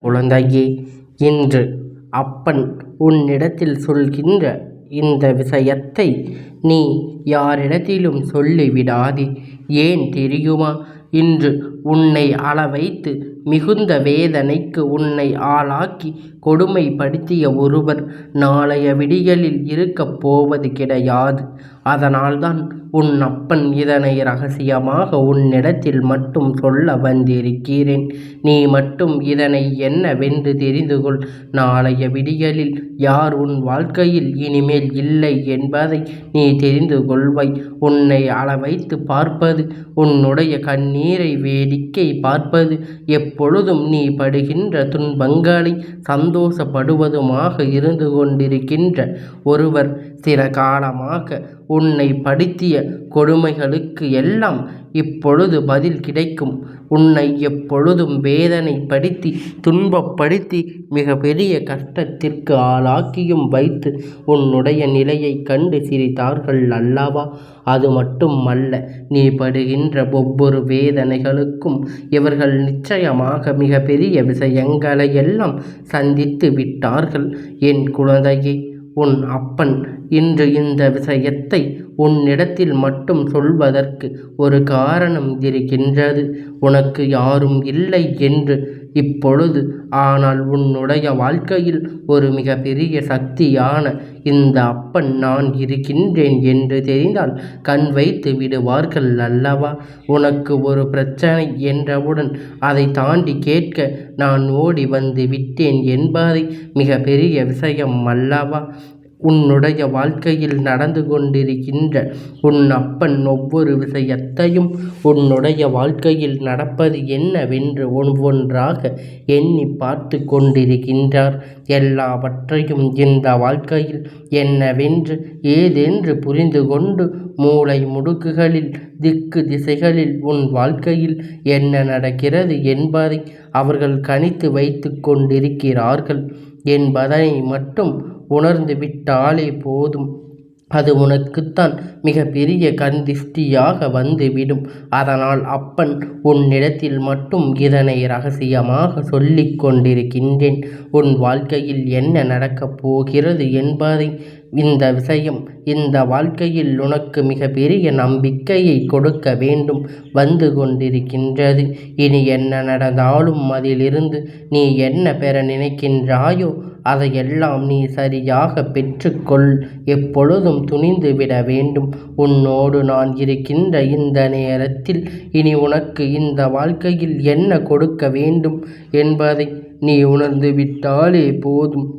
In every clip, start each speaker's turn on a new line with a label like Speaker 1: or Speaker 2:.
Speaker 1: குழந்தையே, இன்று அப்பன் உன்னிடத்தில் சொல்கின்ற இந்த விஷயத்தை நீ யாரிடத்திலும் சொல்லிவிடாதே. ஏன் தெரியுமா? இன்று உன்னை அளவைத்து மிகுந்த வேதனைக்கு உன்னை ஆளாக்கி கொடுமைப்படுத்திய ஒருவர் நாளைய விடியலில் இருக்கப் போவது கிடையாது. அதனால்தான் உன் அப்பன் இதனை இரகசியமாக உன்னிடத்தில் மட்டும் சொல்ல வந்திருக்கிறேன். நீ மட்டும் இதனை என்னவென்று தெரிந்து கொள். நாளைய விடியலில் யார் உன் வாழ்க்கையில் இனிமேல் இல்லை என்பதை நீ தெரிந்து கொள்வாய். உன்னை அளவைத்து பார்ப்பது, உன்னுடைய கண்ணீரை வேடிக்கை பார்ப்பது, எப்பொழுதும் நீ படுகின்ற துன்பங்களை சந்தோஷப்படுவதுமாக இருந்து கொண்டிருக்கின்ற ஒருவர் சில காலமாக உன்னை படுத்திய கொடுமைகளுக்கு எல்லாம் இப்பொழுது பதில் கிடைக்கும். உன்னை எப்பொழுதும் வேதனைப்படுத்தி துன்பப்படுத்தி மிக பெரிய கஷ்டத்திற்கு ஆளாக்கியும் வைத்து உன்னுடைய நிலையை கண்டு சிரித்தார்கள் அல்லவா? அது மட்டும் அல்ல, நீ படுகின்ற ஒவ்வொரு வேதனைகளுக்கும் இவர்கள் நிச்சயமாக மிக பெரிய விஷயங்களை எல்லாம் சந்தித்து விட்டார்கள். என் குழந்தையே, உன் அப்பன் இன்று இந்த விஷயத்தை உன்னிடத்தில் மட்டும் சொல்வதற்கு ஒரு காரணம் இருக்கின்றது. உனக்கு யாரும் இல்லை என்று இப்பொழுது, ஆனால் உன்னுடைய வாழ்க்கையில் ஒரு மிக பெரிய சக்தியான இந்த அப்பன் நான் இருக்கின்றேன் என்று தெரிந்தால் கண் வைத்து விடுவார்கள் அல்லவா? உனக்கு ஒரு பிரச்சனை என்றவுடன் அதை தாண்டி கேட்க நான் ஓடி வந்து விட்டேன் என்பதை மிக பெரிய விஷயம் அல்லவா? உன்னுடைய வாழ்க்கையில் நடந்து கொண்டிருக்கின்ற உன் அப்பன் ஒவ்வொரு விஷயத்தையும் உன்னுடைய வாழ்க்கையில் நடப்பது என்னவென்று ஒவ்வொன்றாக எண்ணி பார்த்து கொண்டிருக்கின்றார். எல்லாவற்றையும் இந்த வாழ்க்கையில் என்னவென்று ஏதென்று புரிந்து கொண்டு மூளை முடுக்குகளில் திக்கு திசைகளில் உன் வாழ்க்கையில் என்ன நடக்கிறது என்பதை அவர்கள் கணித்து வைத்து கொண்டிருக்கிறார்கள் என்பதை மட்டும் உணர்ந்து விட்டாலே போதும். அது உனக்குத்தான் மிக பெரிய கண் திஷ்டியாக வந்துவிடும். அதனால் அப்பன் உன்னிடத்தில் மட்டும் இதனை இரகசியமாக சொல்லிக் கொண்டிருக்கின்றேன். உன் வாழ்க்கையில் என்ன நடக்கப் போகிறது என்பதை இந்த விஷயம் இந்த வாழ்க்கையில் உனக்கு மிக பெரிய நம்பிக்கையை கொடுக்க வேண்டும் வந்து கொண்டிருக்கின்றது. இனி என்ன நடந்தாலும் அதிலிருந்து நீ என்ன பெற நினைக்கின்றாயோ அதையெல்லாம் நீ சரியாக பெற்றுக்கொள். எப்பொழுதும் துணிந்து விட வேண்டும். உன்னோடு நான் இருக்கின்ற இந்த நேரத்தில் இனி உனக்கு இந்த வாழ்க்கையில் என்ன கொடுக்க வேண்டும் என்பதை நீ உணர்ந்து விட்டாலே போதும்.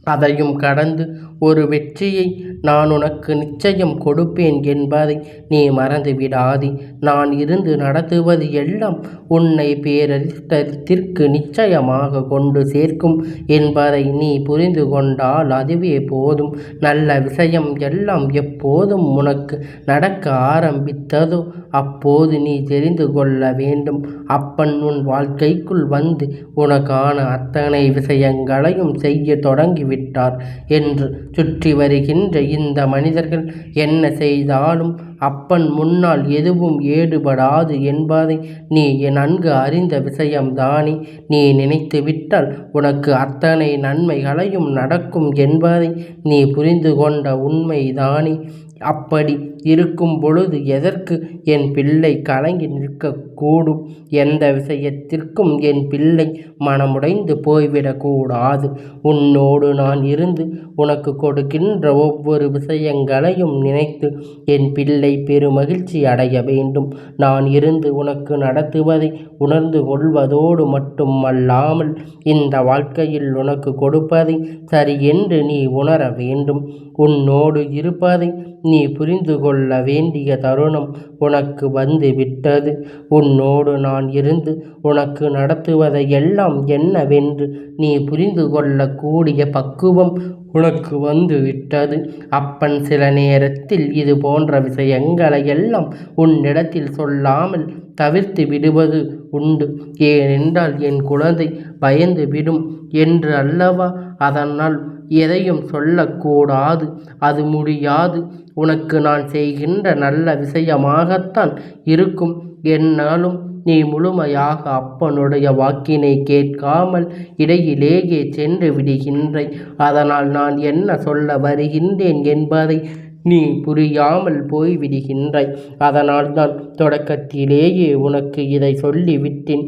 Speaker 1: அதையும் கடந்து ஒரு வெற்றியை நான் உனக்கு நிச்சயம் கொடுப்பேன் என்பதை நீ மறந்து விடாதே. நான் இருந்து நடத்துவது எல்லாம் உன்னை பேரதிர்ஷ்டத்திற்கு நிச்சயமாக கொண்டு சேர்க்கும் என்பதை நீ புரிந்து கொண்டால் அதுவே போதும். நல்ல விஷயம் எல்லாம் எப்போதும் உனக்கு நடக்க ஆரம்பித்ததோ அப்போது நீ தெரிந்து கொள்ள வேண்டும், அப்பன் உன் வாழ்க்கைக்குள் வந்து உனக்கான அத்தனை விஷயங்களையும் செய்ய தொடங்கிவிட்டார் என்று. சுற்றி வருகின்ற இந்த மனிதர்கள் என்ன செய்தாலும் அப்பன் முன்னால் எதுவும் ஏடுபடாது என்பதை நீ நன்கு அறிந்த விஷயம்தானே. நீ நினைத்து விட்டால் உனக்கு அத்தனை நன்மைகளையும் நடக்கும் என்பதை நீ புரிந்து கொண்ட உண்மைதானே. அப்படி இருக்கும் பொழுது எதற்கு என் பிள்ளை கலங்கி நிற்கக்கூடும்? எந்த விஷயத்திற்கும் என் பிள்ளை மனமுடைந்து போய்விடக்கூடாது. உன்னோடு நான் இருந்து உனக்கு கொடுக்கின்ற ஒவ்வொரு விஷயங்களையும் நினைத்து என் பிள்ளை பெருமகிழ்ச்சி அடைய வேண்டும். நான் இருந்து உனக்கு நடத்துவதை உணர்ந்து கொள்வதோடு மட்டுமல்லாமல் இந்த வாழ்க்கையில் உனக்கு கொடுப்பதை சரியென்று நீ உணர வேண்டும். உன்னோடு இருப்பதை நீ புரிந்து கொள்ள வேண்டிய தருணம் உனக்கு வந்து விட்டது. உன்னோடு நான் இருந்து உனக்கு நடத்துவதை எல்லாம் என்னவென்று நீ புரிந்து கொள்ளக்கூடிய பக்குவம் உனக்கு வந்து விட்டது. அப்பன் சில நேரத்தில் இது போன்ற விஷயங்களை எல்லாம் உன்னிடத்தில் சொல்லாமல் தவிர்த்து விடுவது உண்டு. ஏனென்றால் என் குழந்தை பயந்து விடும் என்று அல்லவா? அதனால் எதையும் சொல்லக்கூடாது. அது முடியாது. உனக்கு நான் செய்கின்ற நல்ல விஷயமாகத்தான் இருக்கும். என்னாலும் நீ முழுமையாக அப்பனுடைய வாக்கினை கேட்காமல் இடையிலேயே சென்று விடுகின்றாய். அதனால் நான் என்ன சொல்ல வருகின்றேன் என்பதை நீ புரியாமல் போய்விடுகின்றாய். அதனால்தான் தொடக்கத்திலேயே உனக்கு இதை சொல்லிவிட்டேன்.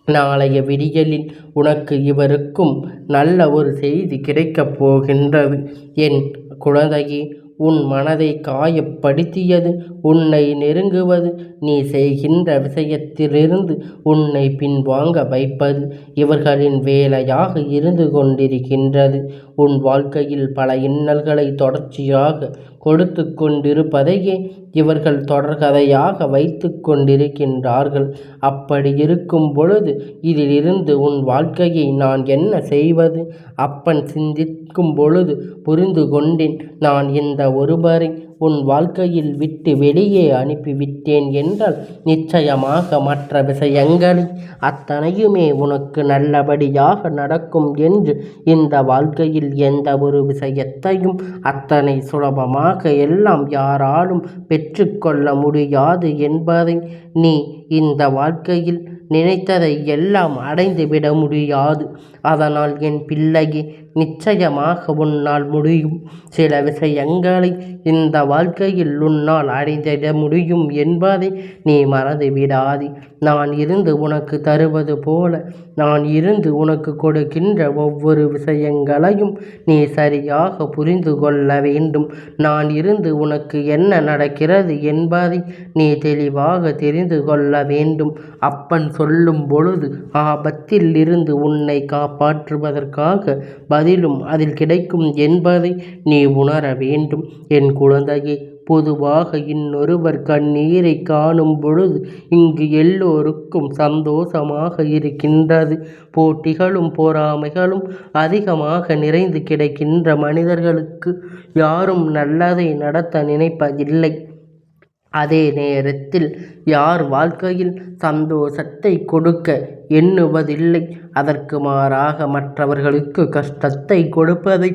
Speaker 1: நாளைய விடியலில் உனக்கு இவருக்கும் நல்ல ஒரு செய்தி கிடைக்கப் போகின்றது. என் குழந்தையே, உன் மனதை காயப்படுத்தியது உன்னை நெருங்குவது, நீ செய்கின்ற விஷயத்திலிருந்து உன்னை பின்வாங்க வைப்பது இவர்களின் வேலையாக இருந்து கொண்டிருக்கின்றது. உன் வாழ்க்கையில் பல இன்னல்களை தொடர்ச்சியாக கொடுத்து கொண்டிருப்பதையே இவர்கள் தொடர்கதையாக வைத்து கொண்டிருக்கின்றார்கள். அப்படி இருக்கும் பொழுது இதிலிருந்து உன் வாழ்க்கையை நான் என்ன செய்வது? அப்பன் சிந்திக்கும் பொழுது புரிந்து கொண்டேன். நான் இந்த ஒருவரை உன் வாழ்க்கையில் விட்டு வெளியே அனுப்பிவிட்டேன் என்றால் நிச்சயமாக மற்ற விஷயங்கள் அத்தனையுமே உனக்கு நல்லபடியாக நடக்கும் என்று, இந்த வாழ்க்கையில் எந்த ஒரு விஷயத்தையும் அத்தனை சுலபமாக எல்லாம் யாராலும் பெற்றுக்கொள்ள முடியாது என்பதை நீ இந்த வாழ்க்கையில் நினைத்ததை எல்லாம் அடைந்துவிட முடியாது. அதனால் என் பிள்ளையே, நிச்சயமாக உன்னால் முடியும். சில விஷயங்களை இந்த வாழ்க்கையில் உன்னால் அடைந்திட முடியும் என்பதை நீ மறந்து விடாதே. நான் இருந்து உனக்கு தருவது போல நான் இருந்து உனக்கு கொடுக்கின்ற ஒவ்வொரு விஷயங்களையும் நீ சரியாக புரிந்து கொள்ள வேண்டும். நான் இருந்து உனக்கு என்ன நடக்கிறது என்பதை நீ தெளிவாக தெரிந்து கொள்ள வேண்டும். அப்பன் சொல்லும் பொழுது ஆபத்தில் இருந்து உன்னை காப்பாற்றுவதற்காக பதிலும் அதில் கிடைக்கும் என்பதை நீ உணர வேண்டும். என் குழந்தையே, பொதுவாக இன்னொருவர் கண்ணீரை காணும் பொழுது இங்கு எல்லோருக்கும் சந்தோஷமாக இருக்கின்றது. போட்டிகளும் பொறாமைகளும் அதிகமாக நிறைந்து கிடக்கின்ற மனிதர்களுக்கு யாரும் நல்லதை நடத்த நினைப்பதில்லை. அதே நேரத்தில் யார் வாழ்க்கையில் சந்தோஷத்தை கொடுக்க எண்ணுவதில்லை. அதற்கு மாறாக மற்றவர்களுக்கு கஷ்டத்தை கொடுப்பதை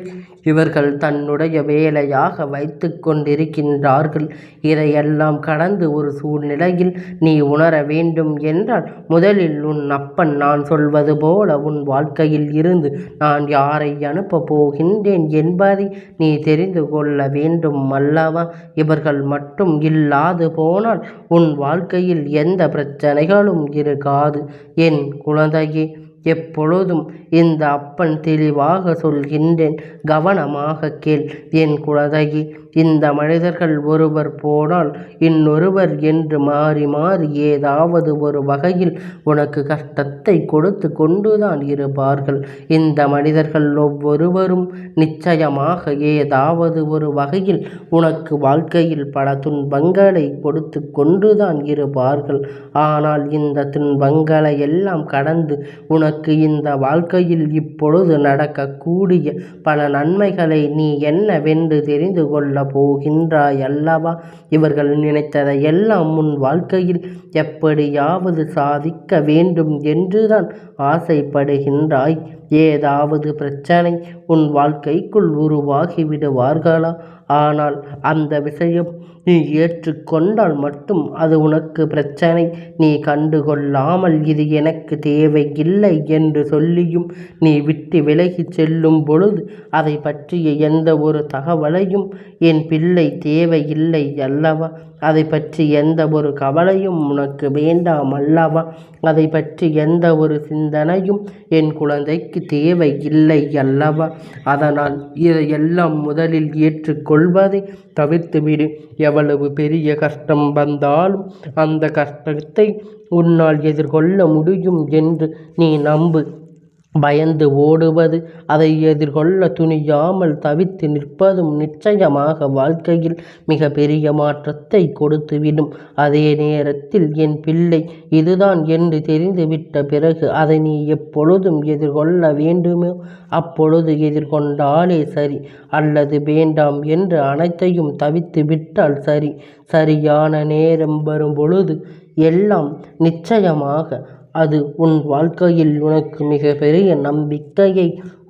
Speaker 1: இவர்கள் தன்னுடைய வேலையாக வைத்து கொண்டிருக்கின்றார்கள். இதையெல்லாம் கடந்து ஒரு சூழ்நிலையில் நீ உணர வேண்டும் என்றால் முதலில் உன் அப்பன் நான் சொல்வது போல உன் வாழ்க்கையில் இருந்து நான் யாரை அனுப்பப் போகின்றேன் என்பதை நீ தெரிந்து கொள்ள வேண்டும் அல்லவா? இவர்கள் மட்டும் இல்லாது போனால் உன் வாழ்க்கையில் எந்த பிரச்சனைகளும் இருக்காது. என் குழந்தையே, எப்பொழுதும் இந்த அப்பன் தெளிவாக சொல்கின்றேன், கவனமாக கேள். என் குழந்தையே, இந்த மனிதர்கள் ஒருவர் போனால் இன்னொருவர் என்று மாறி மாறி ஏதாவது ஒரு வகையில் உனக்கு கஷ்டத்தை கொடுத்து கொண்டுதான் இருப்பார்கள். இந்த மனிதர்கள் ஒவ்வொருவரும் நிச்சயமாக ஏதாவது ஒரு வகையில் உனக்கு வாழ்க்கையில் பல துன்பங்களை கொடுத்து கொண்டுதான் இருப்பார்கள். ஆனால் இந்த துன்பங்களை எல்லாம் கடந்து உனக்கு இந்த வாழ்க்கையில் இப்பொழுது நடக்கக்கூடிய பல நன்மைகளை நீ என்னவென்று தெரிந்து கொள்ள போகின்றாய் அல்லவா? இவர்கள் நினைத்ததை எல்லாம் உன் வாழ்க்கையில் எப்படியாவது சாதிக்க வேண்டும் என்றுதான் ஆசைப்படுகின்றாய். ஏதாவது பிரச்சனை உன் வாழ்க்கைக்குள் உருவாகி விடுவார்களா? ஆனால் அந்த விஷயம் நீ ஏற்றுக்கொண்டால் மட்டும் அது உனக்கு பிரச்சனை. நீ கண்டுகொள்ளாமல் இது எனக்கு தேவையில்லை என்று சொல்லியும் நீ விட்டு விலகி செல்லும் பொழுது அதை பற்றிய எந்த ஒரு தகவலையும் என் பிள்ளை தேவையில்லை அல்லவா? அதை பற்றி எந்த ஒரு கவலையும் உனக்கு வேண்டாம் அல்லவா? அதை பற்றி எந்த ஒரு சிந்தனையும் என் குழந்தைக்கு தேவையில்லை அல்லவா? அதனால் இதையெல்லாம் முதலில் ஏற்றுக்கொள்வதை தவிர்த்துவிடு. எவ்வளவு பெரிய கஷ்டம் வந்தாலும் அந்த கஷ்டத்தை உன்னால் எதிர்கொள்ள முடியும் என்று நீ நம்பு. பயந்து ஓடுவது, அதை எதிர்கொள்ள துணியாமல் தவித்து நிற்பதும் நிச்சயமாக வாழ்க்கையில் மிக பெரிய மாற்றத்தை கொடுத்துவிடும். அதே நேரத்தில் என் பிள்ளை, இதுதான் என்று தெரிந்துவிட்ட பிறகு அதை நீ எப்பொழுதும் எதிர்கொள்ள வேண்டுமோ அப்பொழுது எதிர்கொண்டாலே சரி, அல்லது வேண்டாம் என்று அனைத்தையும் தவித்து விட்டால் சரி. சரியான நேரம் வரும் பொழுது எல்லாம் நிச்சயமாக அது உன் வாழ்க்கையில் உனக்கு மிக பெரிய நம்பிக்கையை,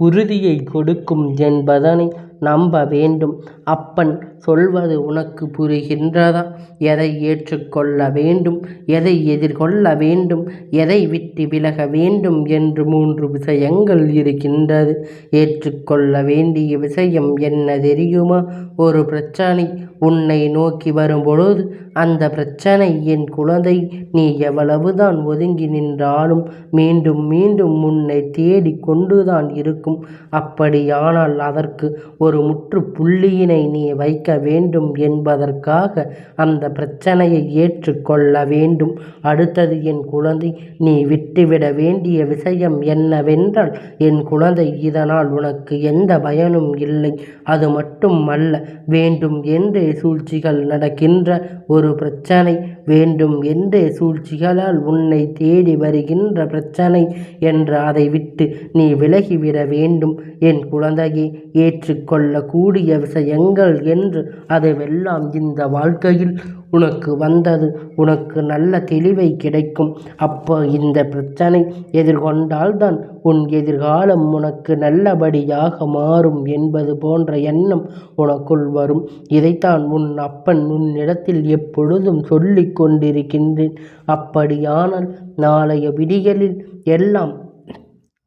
Speaker 1: உறுதியை கொடுக்கும் என்பதனை நம்ப வேண்டும். அப்பன் சொல்வது உனக்கு புரிகின்றதா? எதை ஏற்றுக்கொள்ள வேண்டும், எதை எதிர்கொள்ள வேண்டும், எதை விட்டு விலக வேண்டும் என்று 3 விஷயங்கள் இருக்கின்றது. ஏற்றுக்கொள்ள வேண்டிய விஷயம் என்ன தெரியுமா? ஒரு பிரச்சனை உன்னை நோக்கி வரும்பொழுது அந்த பிரச்சனை என் குழந்தை நீ எவ்வளவுதான் ஒதுங்கி நின்றாலும் மீண்டும் மீண்டும் உன்னை தேடி கொண்டுதான் இருக்கும். அப்படியானால் அதற்கு ஒரு முற்றுப்புள்ளியினை நீ வைக்க வேண்டும் என்பதற்காக அந்த பிரச்சனையை ஏற்றுக்கொள்ள வேண்டும். அடுத்தது என் குழந்தை, நீ விட்டுவிட வேண்டிய விஷயம் என்னவென்றால், என் குழந்தை இதனால் உனக்கு எந்த பயனும் இல்லை. அது மட்டும் அல்ல, வேண்டும் என்றே சூழ்ச்சிகள் நடக்கின்ற ஒரு பிரச்சனை, வேண்டும் என்றே சூழ்ச்சிகளால் உன்னை தேடி வருகின்ற பிரச்சனை என்று அதை விட்டு நீ விலகிவிட வேண்டும். என் குழந்தையை ஏற்றுக்கொள்ளக்கூடிய விஷயங்கள் என்று அதுவெல்லாம் இந்த வாழ்க்கையில் உனக்கு வந்தது. உனக்கு நல்ல தெளிவை கிடைக்கும். அப்போ இந்த பிரச்சனை எதிர்கொண்டால்தான் உன் எதிர்காலம் உனக்கு நல்லபடியாக மாறும் என்பது போன்ற எண்ணம் உனக்குள் வரும். இதைத்தான் உன் அப்பன் உன்னிடத்தில் எப்பொழுதும் சொல்லிக் கொண்டிருக்கின்றேன். அப்படியானால் நாளைய விடியலில் எல்லாம்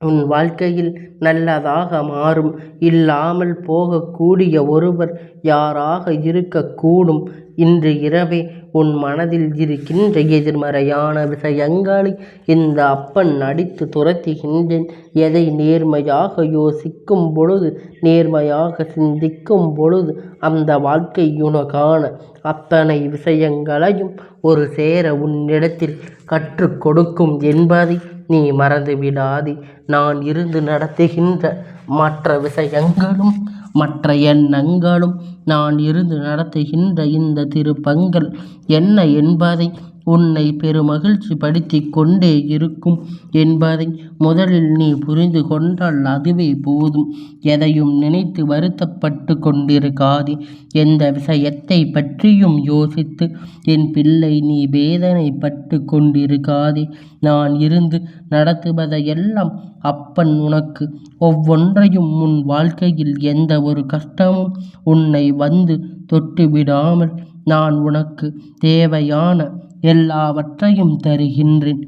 Speaker 1: உன் வாழ்க்கையில் நல்லதாக மாறும். இல்லாமல் போகக்கூடிய ஒருவர் யாராக இருக்கக்கூடும். இன்று இரவே உன் மனதில் இருக்கின்ற எதிர்மறையான விஷயங்களை இந்த அப்பன் அடித்து துரத்துகின்றேன். எதை நேர்மையாக யோசிக்கும் பொழுது, நேர்மையாக சிந்திக்கும் பொழுது அந்த வாழ்க்கை உனக்கான அத்தனை விஷயங்களையும் ஒரு சேர உன்னிடத்தில் கற்றுக் கொடுக்கும் என்பதை நீ மறந்து விடாதே. நான் இருந்து நடத்துகின்ற மற்ற விஷயங்களும் மற்ற எண்ணங்களும் நான் இருந்து நடத்துகின்ற இந்த திருப்பங்கள் என்ன என்பதை உன்னை பெருமகிழ்ச்சி படுத்தி கொண்டே இருக்கும் என்பதை முதலில் நீ புரிந்து கொண்டால் அதுவே போதும். எதையும் நினைத்து வருத்தப்பட்டு கொண்டிருக்காதே. எந்த விஷயத்தை பற்றியும் யோசித்து என் பிள்ளை நீ வேதனைப்பட்டு கொண்டிருக்காதே. நான் இருந்து நடத்துவதையெல்லாம் அப்பன் உனக்கு ஒவ்வொன்றையும் உன் வாழ்க்கையில் எந்த ஒரு கஷ்டமும் உன்னை வந்து தொட்டு விடாமல் நான் உனக்கு தேவையான எல்லாவற்றையும் தருகின்றேன்.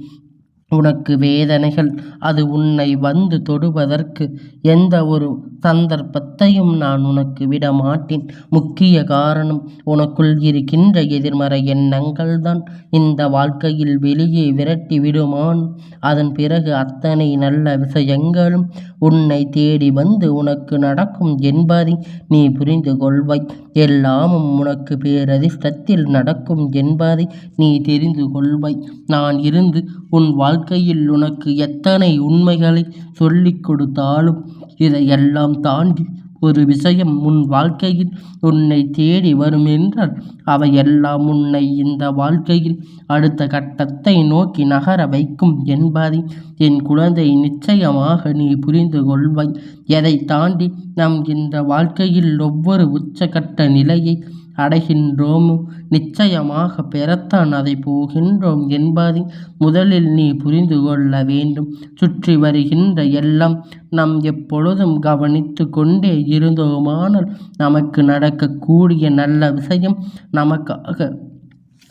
Speaker 1: உனக்கு வேதனைகள் அது உன்னை வந்து தொடுவதற்கு எந்த ஒரு சந்தர்ப்பத்தையும் நான் உனக்கு விட மாட்டேன். முக்கிய காரணம் உனக்குள் இருக்கின்ற எதிர்மறை எண்ணங்கள் தான் இந்த வாழ்க்கையில் வெளியே விரட்டி விடுமான். அதன் பிறகு அத்தனை நல்ல விஷயங்களும் உன்னை தேடி வந்து உனக்கு நடக்கும் என்பதை நீ புரிந்து கொள்வாய். எல்லாமும் உனக்கு பேரதிர்ஷ்டத்தில் நடக்கும் என்பதை நீ தெரிந்து கொள்வாய். நான் இருந்து உன் வாழ்க்கையில் உனக்கு எத்தனை உண்மைகளை சொல்லிக் கொடுத்தாலும் இதையெல்லாம் தாண்டி ஒரு விஷயம் உன் வாழ்க்கையில் உன்னை தேடி வரும் என்றால் அவையெல்லாம் உன்னை இந்த வாழ்க்கையில் அடுத்த கட்டத்தை நோக்கி நகர வைக்கும் என்பதை என் குழந்தை நிச்சயமாக நீ புரிந்து கொள்வாய். எதை தாண்டி நம் இந்த வாழ்க்கையில் ஒவ்வொரு உச்சகட்ட நிலையை அடைகின்றோமோ நிச்சயமாக பெறத்தான் அதை போகின்றோம் என்பதை முதலில் நீ புரிந்து கொள்ள வேண்டும். சுற்றி வருகின்ற எல்லாம் நாம் எப்பொழுதும் கவனித்து கொண்டே இருந்தோமானால் நமக்கு நடக்கக்கூடிய நல்ல விஷயம் நமக்காக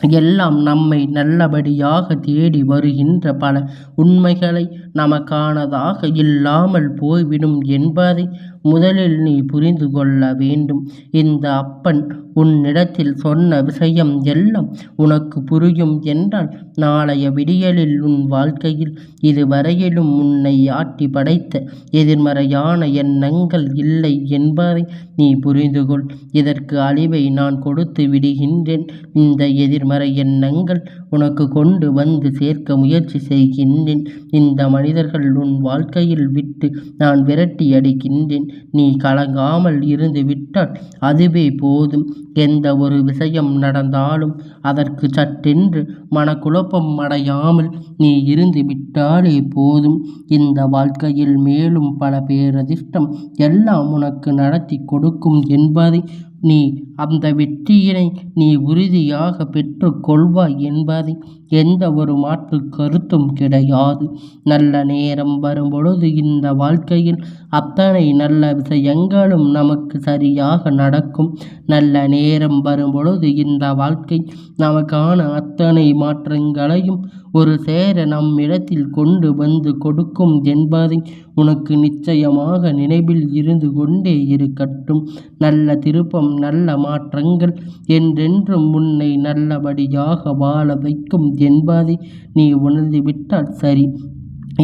Speaker 1: எல்லாம் நம்மை நல்லபடியாக தேடி வருகின்ற பல உண்மைகளை நமக்கானதாக இல்லாமல் போய்விடும் என்பதை முதலில் நீ புரிந்து கொள்ள வேண்டும். இந்த அப்பன் உன்னிடத்தில் சொன்ன விஷயம் எல்லாம் உனக்கு புரியும் என்றால் நாளைய விடியலில் உன் வாழ்க்கையில் இதுவரையிலும் உன்னை ஆட்டி படைத்த எதிர்மறையான எண்ணங்கள் இல்லை என்பதை நீ புரிந்து கொள். இதற்கு அழிவை நான் கொடுத்து விடுகின்றேன். இந்த எதிர்மறை எண்ணங்கள் உனக்கு கொண்டு வந்து சேர்க்க முயற்சி செய்கின்றேன். இந்த மனிதர்கள் உன் வாழ்க்கையில் விட்டு நான் விரட்டி அடிக்கின்றேன். நீ கலங்காமல் இருந்து விட்டால் அதுவே போதும். எந்த ஒரு விஷயம் நடந்தாலும் அதற்கு சட்டென்று மனக்குழப்பம் அடையாமல் நீ இருந்து விட்டாலே போதும். இந்த வாழ்க்கையில் மேலும் பல பேரதிர்ஷ்டம் எல்லாம் உனக்கு நடத்தி கொடுக்கும் என்பதை நீ அந்த வெற்றியினை நீ உறுதியாக பெற்று கொள்வாய் என்பதை எந்த ஒரு மாற்று கருத்தும் கிடையாது. நல்ல நேரம் வரும்பொழுது இந்த வாழ்க்கையில் அத்தனை நல்ல விஷயங்களும் நமக்கு சரியாக நடக்கும். நல்ல நேரம் வரும்பொழுது இந்த வாழ்க்கை நமக்கான அத்தனை மாற்றங்களையும் ஒரு சேர நம்மிடத்தில் கொண்டு வந்து கொடுக்கும் என்பதை உனக்கு நிச்சயமாக நினைவில் இருந்து கொண்டே இருக்கட்டும். நல்ல திருப்பம், நல்ல மாற்றங்கள் என்றென்றும் உன்னை நல்லபடியாக வாழ வைக்கும் என்பதை நீ உணர்ந்துவிட்டால் சரி.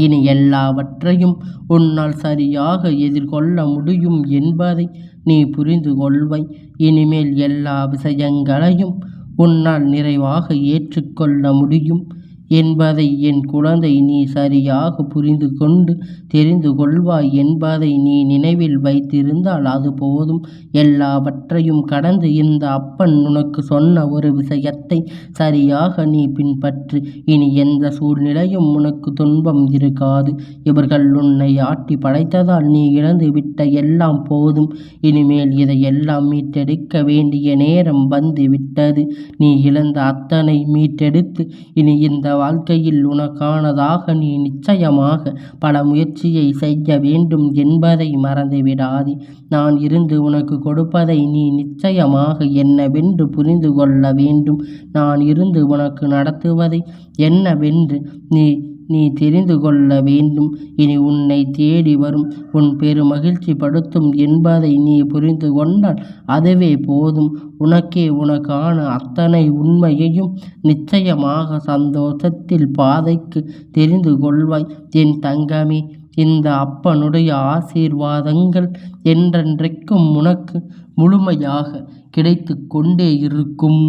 Speaker 1: இனி எல்லாவற்றையும் உன்னால் சரியாக எதிர்கொள்ள முடியும் என்பதை நீ புரிந்து கொள்வாய். இனிமேல் எல்லா விஷயங்களையும் உன்னால் நிறைவாக ஏற்றுக்கொள்ள முடியும் என்பதை என் குழந்தை நீ சரியாக புரிந்து கொண்டு தெரிந்து கொள்வாய் என்பதை நீ நினைவில் வைத்திருந்தால் அது போதும். எல்லாவற்றையும் கடந்து இந்த அப்பன் உனக்கு சொன்ன ஒரு விஷயத்தை சரியாக நீ பின்பற்று. இனி எந்த சூழ்நிலையும் உனக்கு துன்பம் இருக்காது. இவர்கள் உன்னை ஆட்டி படைத்ததால் நீ இழந்து விட்ட எல்லாம் போதும். இனிமேல் இதையெல்லாம் மீட்டெடுக்க வேண்டிய நேரம் வந்து விட்டது. நீ இழந்த அத்தனை மீட்டெடுத்து இனி இந்த வாழ்க்கையில் உனக்கானதாக நீ நிச்சயமாக பல முயற்சியை செய்ய வேண்டும் என்பதை மறந்துவிடாதே. நான் இருந்து உனக்கு கொடுப்பதை நீ நிச்சயமாக என்னவென்று புரிந்து கொள்ள வேண்டும். நான் இருந்து உனக்கு நடத்துவதை என்னவென்று நீ தெரிந்து கொள்ள வேண்டும். இனி உன்னை தேடி வரும் உன் பெருமகிழ்ச்சி படுத்தும் என்பதை நீ புரிந்து கொண்டால் அதுவே போதும். உனக்கே உனக்கான அத்தனை உண்மையையும் நிச்சயமாக சந்தோஷத்தில் பாதைக்கு தெரிந்து கொள்வாய். என் தங்கமே, இந்த அப்பனுடைய ஆசீர்வாதங்கள் என்றென்றைக்கும் உனக்கு முழுமையாக கிடைத்து கொண்டே இருக்கும்.